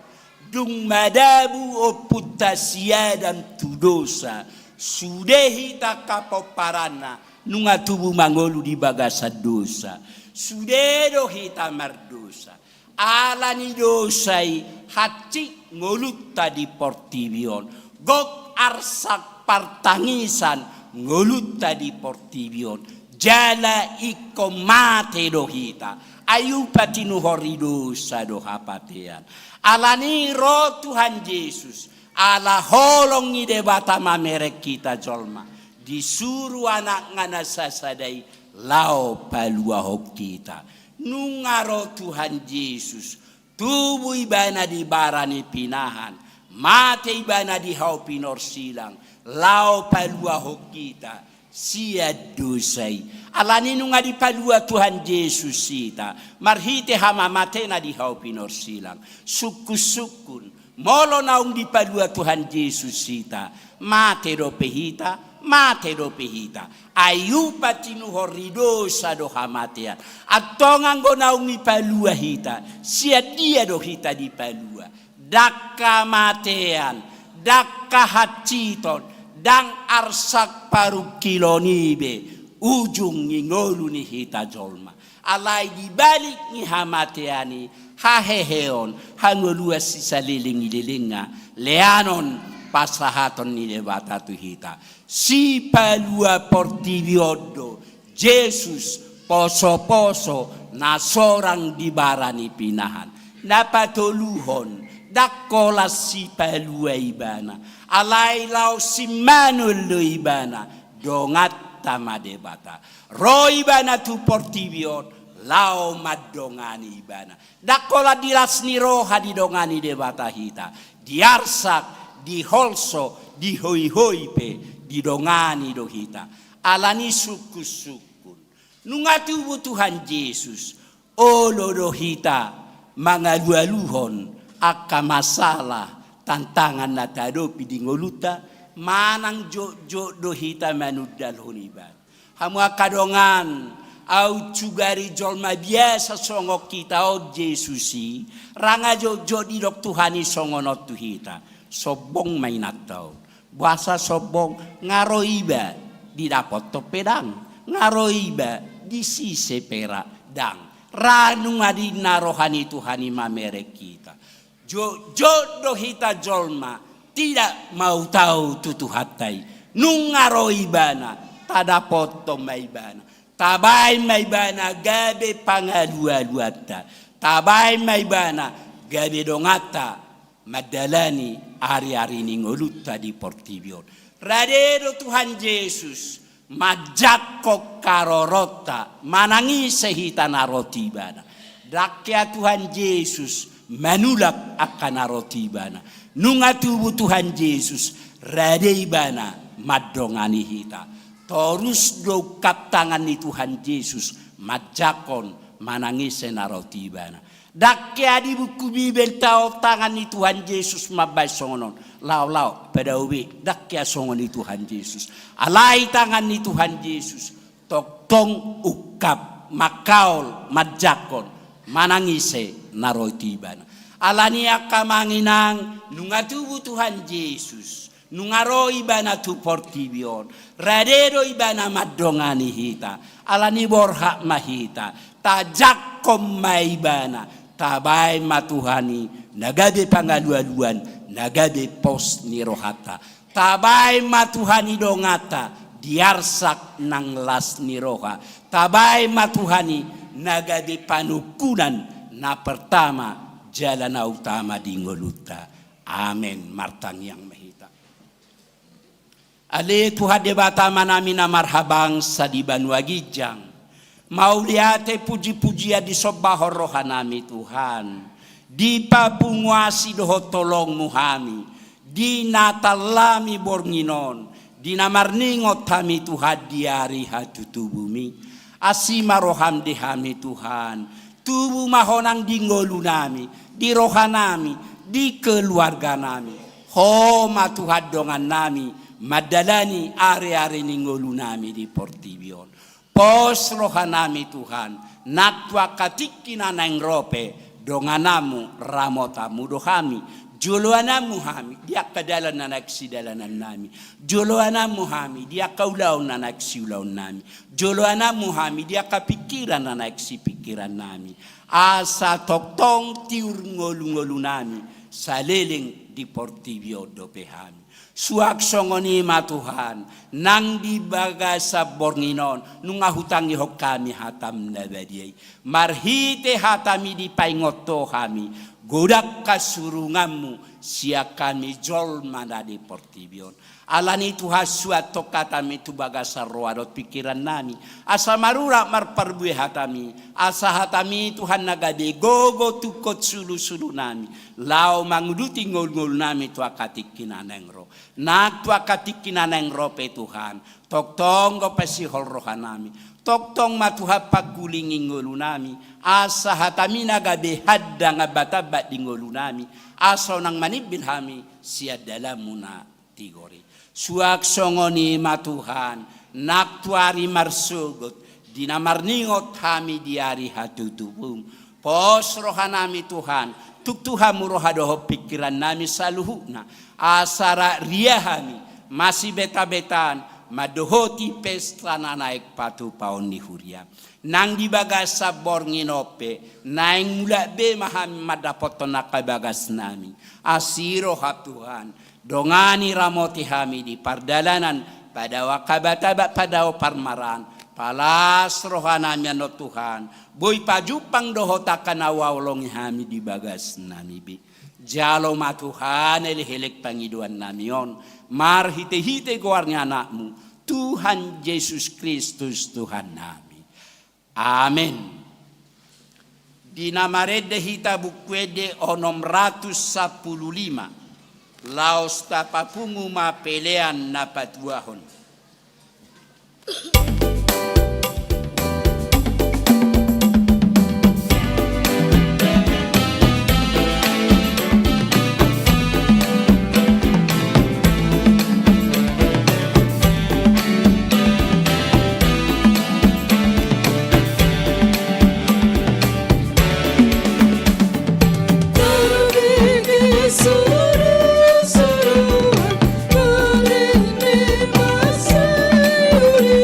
dung madabu oputa sia dan tu dosa sudehi takapoparana nunga tubuh mangolu di bagasa dosa sudedo hita mardosa alani dosai hati ngolut tadi portibion gok arsak partangisan ngolut tadi portibion jala iko mate dohita ayupati nuhorido sado hapatean alani ro Tuhan Yesus ala holong ni debata mamerek kita jolma disuruh anak ngana sasadai lao palua hok kita nungaro Tuhan Yesus tubuh ibana di barani pinahan mate ibana di hau pinor silang lao palua hok kita sia dosai alani nunga di palua Tuhan Yesus sita marhite hama matena di hau pinor silang sukun molo naung di palua Tuhan Yesus sita mate do pehita ayupa tinu horidosa do hamatean atongang go naung di palua hita sia dia do hita di palua dakka matean dakka haciton dang arsak paru kilonibe ujung ngolu ni hita jolma alai di balik ni hamateani haheheon hangolua sisa lilinga leanon pasahaton ni debata tu hita si palua portibiodo Yesus poso-poso na sorang di barani pinahan napatoluhon dakola si palua ibana alai lau si manul lo ibana dongat tama debata ro ibana tu portibion lao madongani ibana. Dakola dilas ni roha di dongani debata hita. Diarsak, diholso, dihoi-hoi pe, didongani do hita. Alani suku-sukun. Nungatu Tuhan Yesus. Olo do hita mangalualuhon aka masalah tantangan na tadopi di ngoluta manang jo do hita manudal honiban. Hamu kadongan au cugari jolma biasa songok kita o Yesusi ranga jo di dok Tuhani songonot tu hita sobong mainatau bahasa sobong ngaroiba di dapot to pedang ngaroiba di sise perak dang ranu ngadi narohani Tuhani mamere kita jodoh hita jolma tidak mau tahu tutu hatai nungaroibana tada poto maibana tabai maibana gabe pangalualuata tabai maibana gabe dongata madalani hari-hari ini ngoluta di Portibion radedo Tuhan Yesus majakko karorota manangi sehita narotibana dakya Tuhan Yesus manulak akan narotibana nunga tubuh Tuhan Yesus radeibana madongani hita terus do kaptangan ni Tuhan Yesus majakon manangis narotibana dakya di buku Bibel tau tangan ni Tuhan Yesus mabay songonon lau pada uwi dakya songon ni Tuhan Yesus alai tangan ni Tuhan Yesus tong ukap makaul majakon manangise narotibana alani akamanginang nungatubu Tuhan Yesus nungaro ibana tu Portibion radero ibana madongani hita alani borha mahita tajakom maibana tabai matuhani nagabe pangalualuan nagabe pos ni rohata tabai matuhani dongata diarsak nang las ni roha tabai matuhani nagabe panukunan na pertama jalan utama di ngoluta amen martang yang mahita ale Tuhan debata manami na marhabang sa di Banua Gijang mauliate puji-pujian di sobahor rohanami Tuhan di papungwasi doho tolong muhami di natalami bornginon di namarningot kami Tuhan diari hatutu bumi asima roham dehami Tuhan tubuh mahonang di ngolunami di rohanami di keluarga nami homa Tuhan dongan nami madalani are-are ni ngolunami di Portibion pos rohanami Tuhan natwa katikina nang rope donganamu ramotamu dohami juluanamu hami dia kadalan nanak sidalanan nami juluanamu hami dia kaulaun nanak siulaun nami juluanamu hami dia kapikiran nanak si pikiran nami asa toktong tiur ngolu-ngolu nami saliling di Portibio dope hami suak songoni ma Tuhan nang di bagasa bornginon nunga hutangi hok kami hatam nabadiai marhite hatami di paingoto kami godak kasurunganmu sia kami jol mana di Portibion alani Tuhan suatu katami tu bagasa roadot pikiran nami asa marura marparbue hatami asa hatami Tuhan nagade gogo tukot sulu-sulu nami lau manguduti ngol-ngol nami tu akatikina nengro na tu akatikina nengro pe Tuhan toktong go pasihol rohanami toktong matuha pagulingi ngolunami asa hatami nagabe hadda ngabatabat di ngolunami asa nang manibil hami sia dalamuna tigori suak songoni matuhan naktuari marsugot dinamarningot hami diari hatutubum pos rohanami Tuhan tuk Tuhamu rohadoho pikiran nami saluhuna asara riahami masih beta-betan madohoti pesta na naik patu paon ni huria nang di bagasa bornginope naing mula be mahami madapoto nakabagas nami asiro Tuhan dongani ramoti hami di pardalanan pada wakabatabat pada parmaran palas rohanami ano Tuhan boy pajupang dohota kanawawlong hami di bagas nami bi jalo matuhan elihilek pangiduan nami on marhite-hite goarnya anakmu Tuhan Yesus Kristus Tuhan nami amin di namarede hita bukwede onom 115 laos tapapungu mapelean na patuahon. Tarubigi suru-suruan, marene masayuri.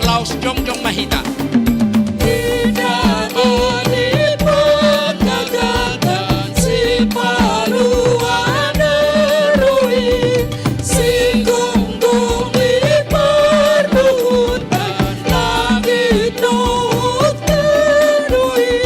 laos jongjong mahita. Tidak melipat kegagalan si paluan derui, si gonggong lipat buhutan, langit nuhut kenui.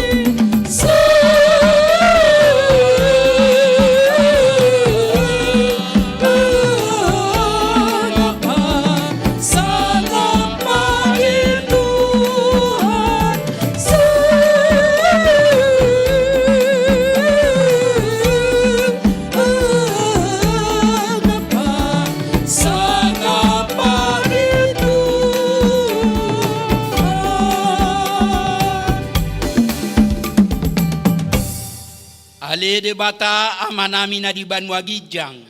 Sangat panggil Tuhan, sangat panggil Tuhan. Ale de bata amanami na di Banua Gijang.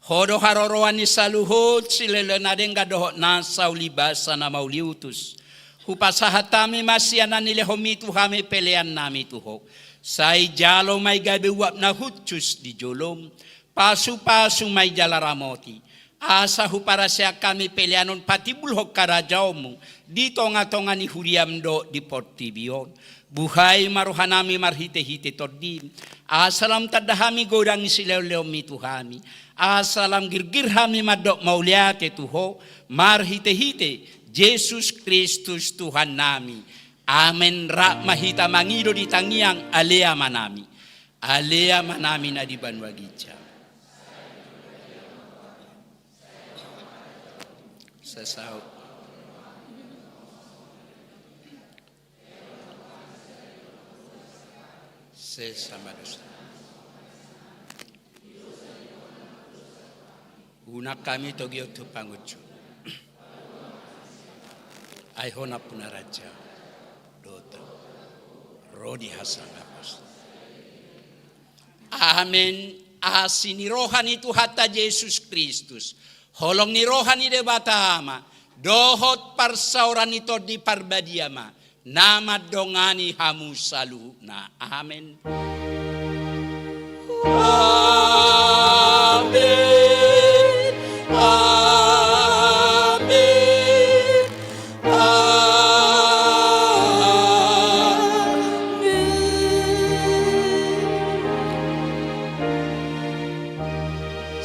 Hodo haroroan ni saluhut silele na denga dohot na saulibasa na mauliutus. Hupasahatami masiana nile homitu hame pelean nami tuho. Sai jalo may gabi wap na hutchus di jolom. Pasu-pasu may jalaramoti. Asa hupara siya kami peleanon pati bulhok karajao mo. Dito nga tonga ni huriam do di Portibion. Buhay maruhanami marhite-hite tordim. Asalam tadahami godang sileo-leo mituhami. Asalam girgirhami madok mauliate tuho. Marhite-hite. Jesus Kristus Tuhan nami. Amen ra mahita mangido di tangiang alea manami. Alea manami na di Banua Gijang. Sasaut. Sesama dosa. Una kami togyo tu pangucu. Aihona punaraja. Dota. Rodi hasan apos. Amen. Asini rohani tu hatta Yesus Kristus. Holong ni rohani de batama. Dohot parsauran ito di parbadiama. Nama dongani hamu salu na. Amen. Amen. Amen.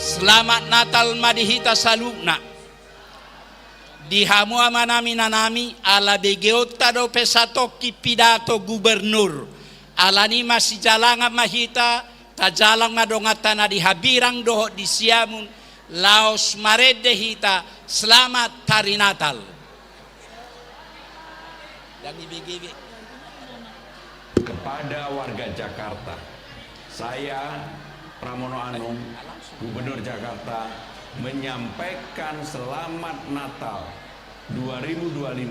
Selamat Natal madihita salukna. Dihamu amanami nanami ala begeot tado pesatoki pidato gubernur. Alani masih jalanga mahita tajalang madongata na dihabirang doho di siamun laos marede hita selamat hari Natal. Dan ibigi kepada warga Jakarta, saya Pramono Anung, Gubernur Jakarta, menyampaikan selamat Natal 2025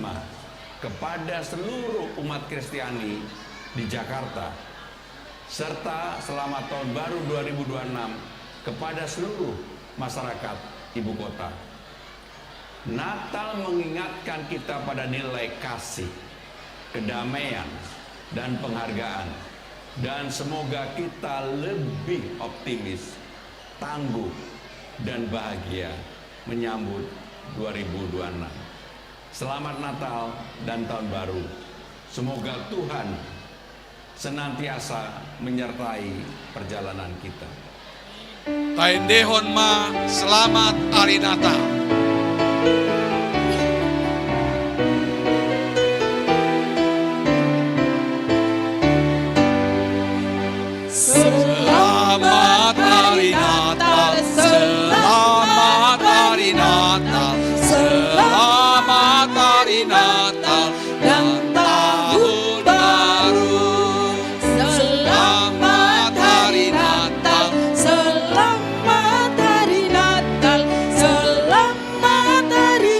kepada seluruh umat Kristiani di Jakarta, serta selamat tahun baru 2026 kepada seluruh masyarakat ibu kota. Natal mengingatkan kita pada nilai kasih, kedamaian, dan penghargaan. Dan semoga kita lebih optimis, tangguh, dan bahagia menyambut 2026. Selamat Natal dan Tahun Baru. Semoga Tuhan senantiasa menyertai perjalanan kita. Taindehon ma selamat hari Natal. Selamat hari Natal, selamat hari Natal, selamat hari Natal dan tahun baru. Selamat hari Natal, selamat hari Natal, selamat hari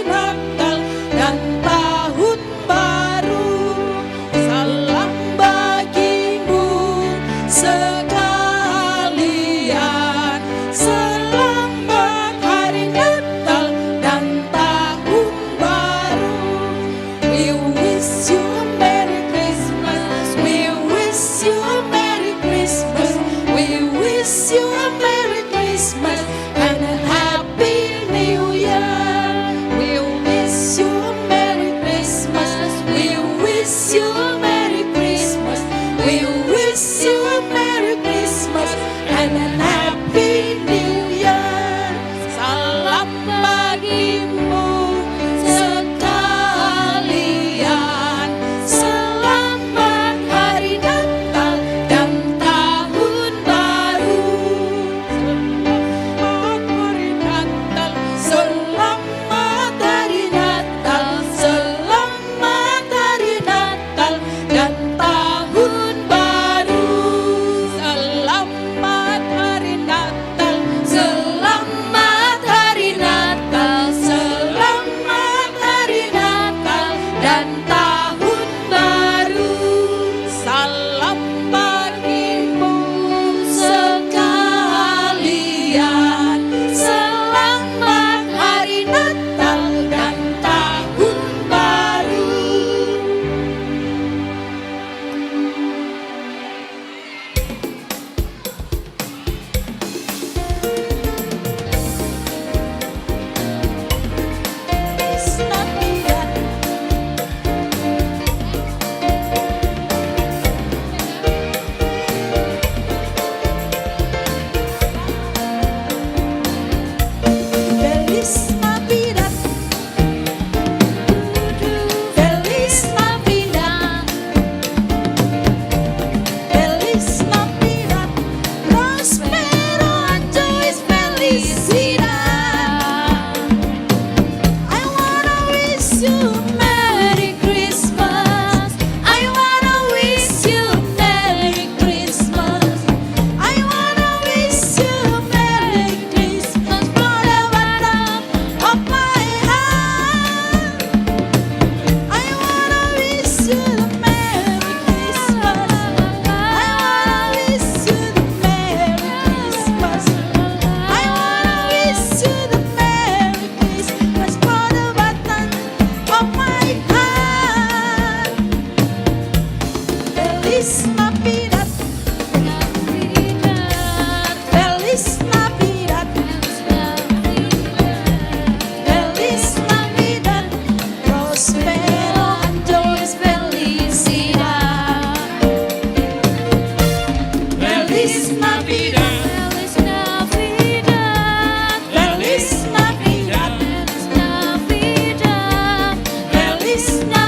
Krishna